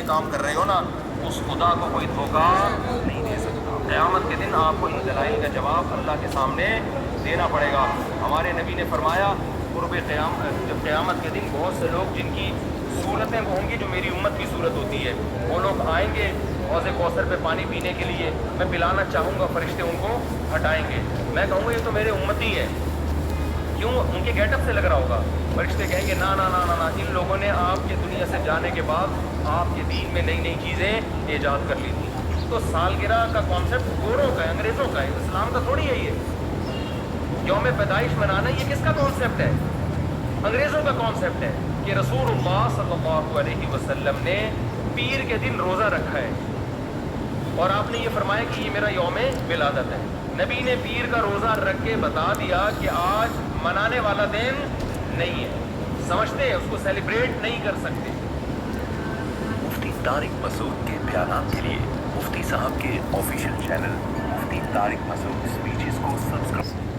یہ کام کر رہے ہو نا، اس خدا کو کوئی دھوکہ نہیں دے سکتا۔ قیامت کے دن آپ کو ان دلائل کا جواب اللہ کے سامنے دینا پڑے گا۔ ہمارے نبی نے فرمایا قرب جب قیامت کے دن بہت سے لوگ جن کی صورتیں ہوں گی جو میری امت کی صورت ہوتی ہے، وہ لوگ آئیں گے حوض کوثر پہ پانی پینے کے لیے، میں پلانا چاہوں گا، فرشتے ان کو ہٹائیں گے، میں کہوں گا یہ تو میرے امتی ہے، کیوں؟ ان کے گیٹ اپ سے لگ رہا ہوگا۔ فرشتے کہیں گے نا نا نا نا نا، ان لوگوں نے آپ کے دنیا سے جانے کے بعد آپ کے دین میں نئی نئی چیزیں ایجاد کر لی تھی۔ تو سالگرہ کا کانسیپٹ گوروں کا ہے، انگریزوں کا ہے، اسلام کا تھوڑی ہے یہ۔ یوم پیدائش منانا یہ کس کا کانسیپٹ ہے؟ انگریزوں کا کانسیپٹ ہے کہ رسول اللہ صلی اللہ علیہ وسلم نے پیر کے دن روزہ رکھا ہے اور آپ نے یہ فرمایا کہ یہ میرا یوم ولادت ہے۔ نبی نے پیر کا روزہ رکھ کے بتا دیا کہ آج منانے والا دن نہیں ہے، سمجھتے ہیں اس کو سیلیبریٹ نہیں کر سکتے۔ مفتی طارق مسعود کے بیانات کے لیے مفتی صاحب کے آفیشیل چینل مفتی طارق مسعود اسپیچز کو سبسکرائب